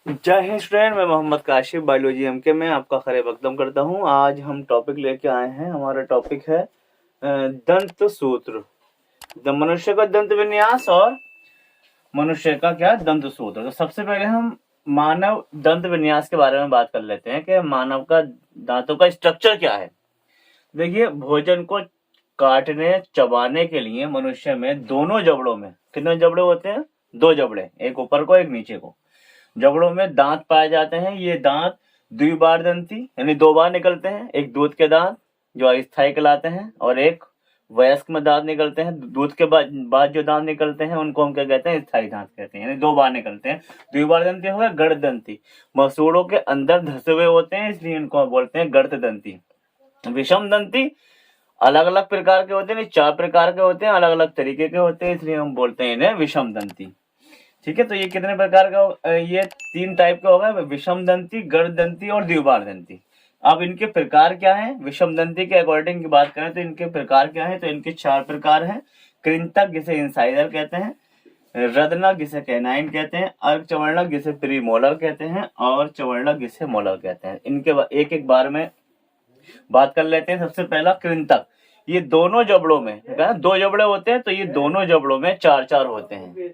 जय हिंद स्टूडेंट, मैं Mohammad Kashif biology MK में आपका खैर मकदम करता हूं। आज हम टॉपिक लेके आए हैं। हमारा टॉपिक है दंत सूत्र, मनुष्य का दंत विन्यास और मनुष्य का क्या दंत सूत्र। तो सबसे पहले हम मानव दंत विन्यास के बारे में बात कर लेते हैं कि मानव का दांतों का स्ट्रक्चर क्या है। देखिए, भोजन को काटने चबाने के लिए मनुष्य में दोनों जबड़ों में कितने जबड़े होते हैं? दो जबड़े, एक ऊपर को एक नीचे को। जबड़ों में दांत पाए जाते हैं। ये दांत द्विबार दंती यानी दो बार निकलते हैं। एक दूध के दांत जो अस्थायी कहलाते हैं और एक वयस्क में दांत निकलते हैं। दूध के बाद जो दांत निकलते हैं उनको हम क्या कहते हैं? स्थायी दांत कहते हैं, यानी दो बार निकलते हैं। द्विबार दंती हो गया गढ़ दंती, मसूड़ों के अंदर धसे हुए होते हैं, इसलिए इनको बोलते हैं गढ़ दंती। विषम दंती अलग अलग प्रकार के होते हैं, 4 प्रकार के होते हैं, अलग अलग तरीके के होते हैं, इसलिए हम बोलते हैं इन्हें विषम दंती। ठीक है, तो ये कितने प्रकार का? ये 3 टाइप के हो गए, विषम दंती, गढ़ दंती और द्विबार दंती। अब इनके प्रकार क्या हैं? विषम दंती के अकॉर्डिंग की बात करें तो इनके प्रकार क्या है? तो इनके 4 प्रकार हैं। कृंतक जिसे इंसाइडर कहते हैं, रदनक जिसे कैनाइन कहते हैं, अर्क चवर्णक जिसे प्रीमोलर कहते हैं और चवर्णक जिसे मोलर कहते हैं। इनके एक एक बार में बात कर लेते हैं। सबसे पहला कृंतक। ये दोनों जबड़ों में, दो जबड़े होते हैं तो ये दोनों जबड़ों में 4-4 होते हैं।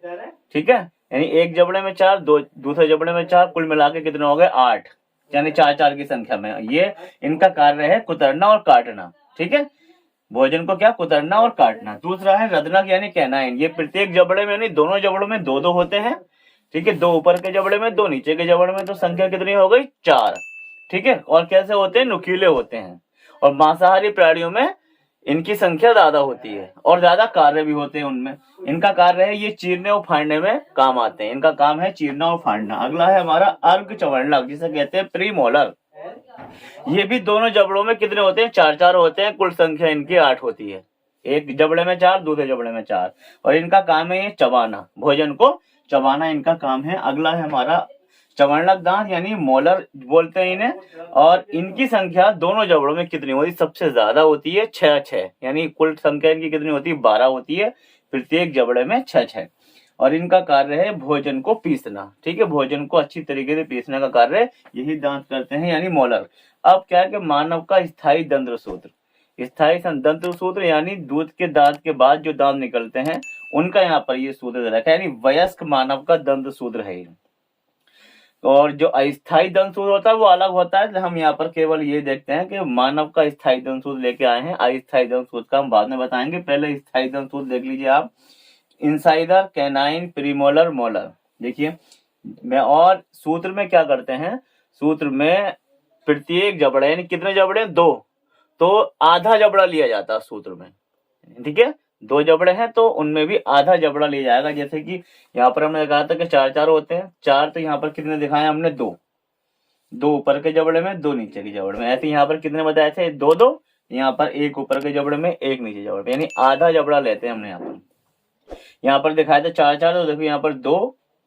ठीक है, यानी एक जबड़े में 4, दूसरे जबड़े में 4, कुल मिला के कितने हो गए? 8, यानी 4-4 की संख्या में। ये इनका कार्य है कुतरना और काटना। ठीक है, भोजन को क्या कुतरना और काटना। दूसरा है रदनक यानी कैनाइन। ये प्रत्येक जबड़े में यानी दोनों जबड़ों में 2-2 होते हैं। ठीक है, 2 ऊपर के जबड़े में, 2 नीचे के जबड़े में, तो संख्या कितनी हो गई? 4। ठीक है, और कैसे होते हैं? नुकीले होते हैं। और मांसाहारी प्राणियों में इनकी संख्या ज्यादा होती है और ज्यादा कार्य भी होते हैं उनमें। इनका कार्य है ये चीरने और फाड़ने में काम आते हैं। इनका काम है चीरना और फाड़ना। अगला है हमारा अर्क चवर्णक जिसे कहते हैं प्रीमोलर। ये भी दोनों जबड़ों में कितने होते हैं? 4-4 होते हैं। कुल संख्या इनकी 8 होती है। एक जबड़े में 4, दूसरे जबड़े में 4, और इनका काम है ये चबाना, भोजन को चबाना इनका काम है। अगला है हमारा चवर्णक दांत यानी मोलर बोलते हैं इन्हें, और इनकी संख्या दोनों जबड़ों में कितनी होती? सबसे ज्यादा होती है 6-6, यानी कुल संख्या इनकी कितनी होती है? 12 होती है, प्रत्येक जबड़े में 6-6। और इनका कार्य है भोजन को पीसना। ठीक है, भोजन को अच्छी तरीके से पीसने का कार्य यही दांत करते हैं, यानी मोलर। अब क्या है कि मानव का स्थायी दंत सूत्र। स्थायी दंत सूत्र यानी दूध के दांत के बाद जो दांत निकलते हैं उनका यहाँ पर ये सूत्र रखा है, यानी वयस्क मानव का दंत सूत्र है। और जो अस्थायी दंत सूत्र होता है वो अलग होता है। हम यहाँ पर केवल ये देखते हैं कि मानव का स्थायी दंत सूत्र लेके आए हैं। अस्थायी दंत सूत्र का हम बाद में बताएंगे। पहले स्थायी दंत सूत्र देख लीजिए आप। Insider, canine, premolar, molar. देखिए मैं, और सूत्र में क्या करते हैं? सूत्र में प्रत्येक जबड़े यानी कितने जबड़े? 2, तो आधा जबड़ा लिया जाता है सूत्र में। ठीक है, 2 जबड़े हैं तो उनमें भी आधा जबड़ा लिया जाएगा। जैसे कि यहाँ पर हमने कहा था कि 4-4 होते हैं। 4 तो यहाँ पर कितने दिखाए हमने? 2 ऊपर के जबड़े में, 2 नीचे के जबड़े में। ऐसे यहाँ पर कितने बताए थे? 2-2। यहाँ पर एक ऊपर के जबड़े में, एक नीचे जबड़े में, यानी आधा जबड़ा लेते हैं हमने यहाँ पर दिखाया था 4-4। तो देखो यहाँ पर 2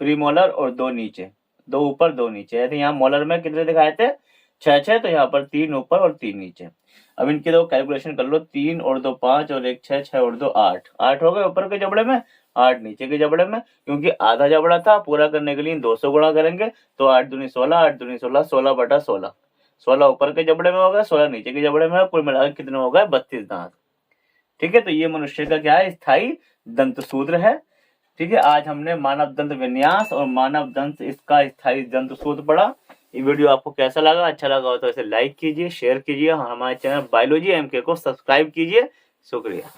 प्रीमोलर और 2 नीचे, 2 ऊपर 2 नीचे। ऐसे यहाँ मोलर में कितने दिखाए थे? 6-6, तो यहाँ पर 3 ऊपर और 3 नीचे। अब इनके दो कैलकुलेशन कर लो, 3 और 2 5 और 1 6, 6 और 2 8। 8 हो गए ऊपर के जबड़े में, 8 नीचे के जबड़े में। क्योंकि आधा जबड़ा था, पूरा करने के लिए 200 गुणा करेंगे तो 8 दूनी 16, 8 दूनी 16, 16/16। 16 ऊपर के जबड़े में हो गया, 16 नीचे के जबड़े में, कुल मिलाकर कितने हो गए? 32 दांत। ठीक है, तो ये मनुष्य का क्या है? स्थायी दंत सूत्र है। ठीक है, आज हमने मानव दंत विन्यास और मानव दंत इसका स्थायी दंत सूत्र पढ़ा। ये वीडियो आपको कैसा लगा? अच्छा लगा हो तो इसे लाइक कीजिए, शेयर कीजिए और हमारे चैनल बायोलॉजी एमके को सब्सक्राइब कीजिए। शुक्रिया।